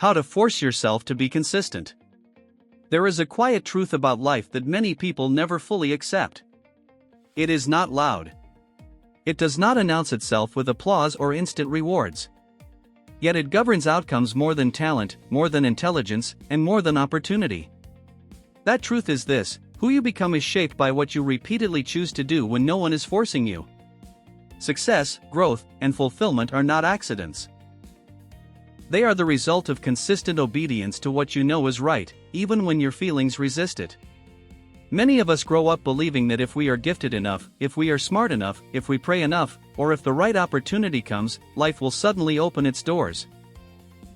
How to force yourself to be consistent. There is a quiet truth about life that many people never fully accept. It is not loud. It does not announce itself with applause or instant rewards. Yet it governs outcomes more than talent, more than intelligence, and more than opportunity. That truth is this: who you become is shaped by what you repeatedly choose to do when no one is forcing you. Success, growth, and fulfillment are not accidents. They are the result of consistent obedience to what you know is right, even when your feelings resist it. Many of us grow up believing that if we are gifted enough, if we are smart enough, if we pray enough, or if the right opportunity comes, life will suddenly open its doors.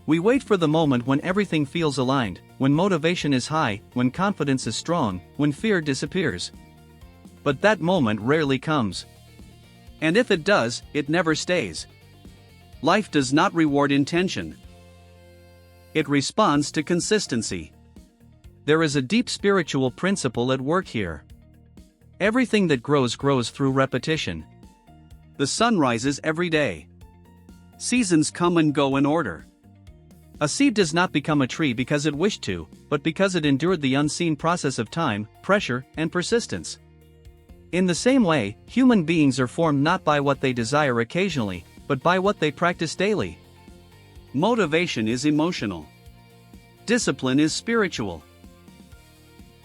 We wait for the moment when everything feels aligned, when motivation is high, when confidence is strong, when fear disappears. But that moment rarely comes. And if it does, it never stays. Life does not reward intention. It responds to consistency. There is a deep spiritual principle at work here. Everything that grows through repetition. The sun rises every day. Seasons come and go in order. A seed does not become a tree because it wished to, but because it endured the unseen process of time, pressure, and persistence. In the same way, human beings are formed not by what they desire occasionally, but by what they practice daily. Motivation is emotional. Discipline is spiritual.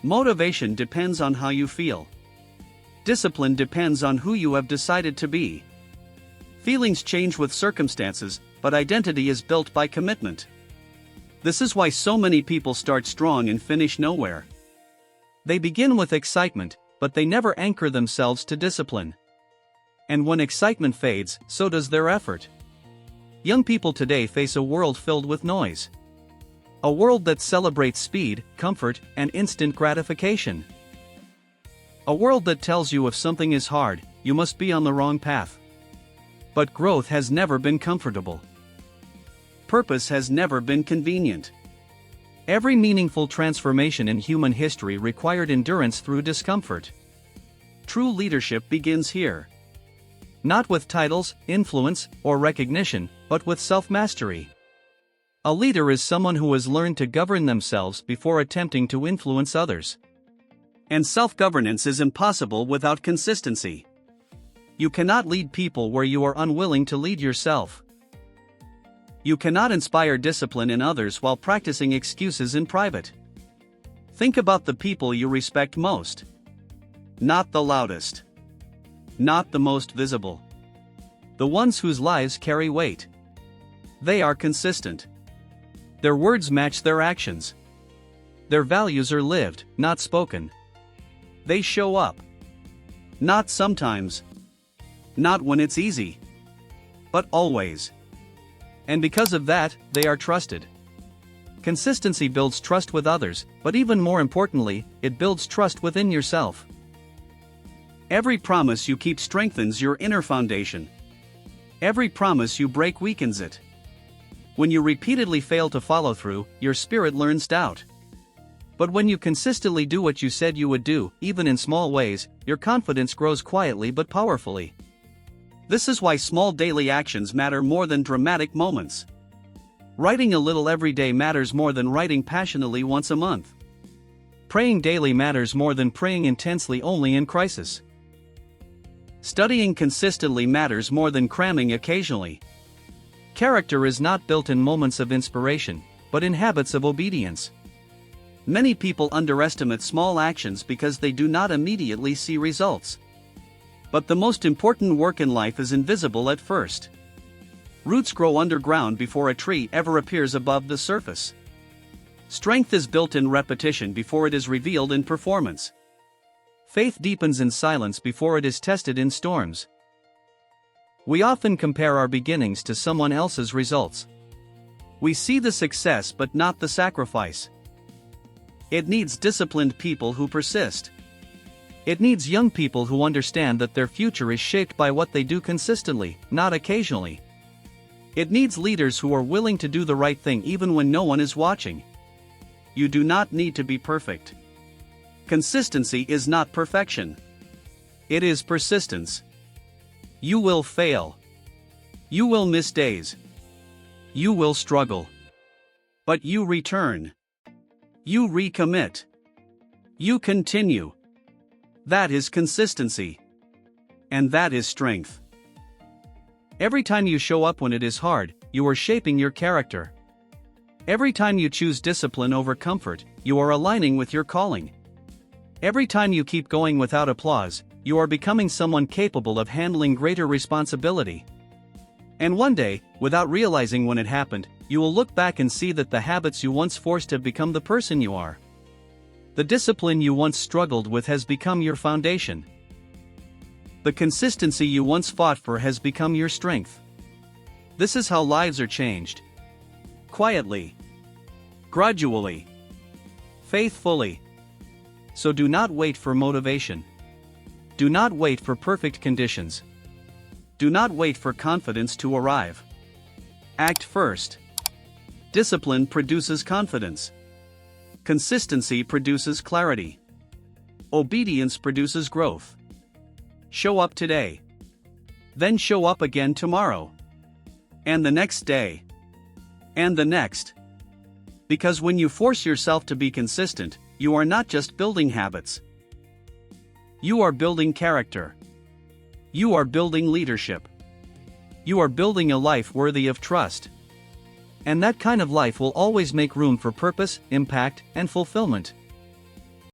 Motivation depends on how you feel. Discipline depends on who you have decided to be. Feelings change with circumstances, but identity is built by commitment. This is why so many people start strong and finish nowhere. They begin with excitement, but they never anchor themselves to discipline. And when excitement fades, so does their effort. Young people today face a world filled with noise. A world that celebrates speed, comfort, and instant gratification. A world that tells you if something is hard, you must be on the wrong path. But growth has never been comfortable. Purpose has never been convenient. Every meaningful transformation in human history required endurance through discomfort. True leadership begins here. Not with titles, influence, or recognition, but with self-mastery. A leader is someone who has learned to govern themselves before attempting to influence others. And self-governance is impossible without consistency. You cannot lead people where you are unwilling to lead yourself. You cannot inspire discipline in others while practicing excuses in private. Think about the people you respect most. Not the loudest. Not the most visible. The ones whose lives carry weight. They are consistent. Their words match their actions. Their values are lived, not spoken. They show up. Not sometimes. Not when it's easy. But always. And because of that, they are trusted. Consistency builds trust with others, but even more importantly, it builds trust within yourself. Every promise you keep strengthens your inner foundation. Every promise you break weakens it. When you repeatedly fail to follow through, your spirit learns doubt. But when you consistently do what you said you would do, even in small ways, your confidence grows quietly but powerfully. This is why small daily actions matter more than dramatic moments. Writing a little every day matters more than writing passionately once a month. Praying daily matters more than praying intensely only in crisis. Studying consistently matters more than cramming occasionally. Character is not built in moments of inspiration, but in habits of obedience. Many people underestimate small actions because they do not immediately see results. But the most important work in life is invisible at first. Roots grow underground before a tree ever appears above the surface. Strength is built in repetition before it is revealed in performance. Faith deepens in silence before it is tested in storms. We often compare our beginnings to someone else's results. We see the success but not the sacrifice. It needs disciplined people who persist. It needs young people who understand that their future is shaped by what they do consistently, not occasionally. It needs leaders who are willing to do the right thing even when no one is watching. You do not need to be perfect. Consistency is not perfection. It is persistence. You will fail. You will miss days. You will struggle. But you return. You recommit. You continue. That is consistency. And that is strength. Every time you show up when it is hard, you are shaping your character. Every time you choose discipline over comfort, you are aligning with your calling. Every time you keep going without applause, you are becoming someone capable of handling greater responsibility. And one day, without realizing when it happened, you will look back and see that the habits you once forced have become the person you are. The discipline you once struggled with has become your foundation. The consistency you once fought for has become your strength. This is how lives are changed. Quietly. Gradually. Faithfully. So do not wait for motivation. Do not wait for perfect conditions. Do not wait for confidence to arrive. Act first. Discipline produces confidence. Consistency produces clarity. Obedience produces growth. Show up today. Then show up again tomorrow. And the next day. And the next. Because when you force yourself to be consistent, you are not just building habits. You are building character. You are building leadership. You are building a life worthy of trust. And that kind of life will always make room for purpose, impact, and fulfillment.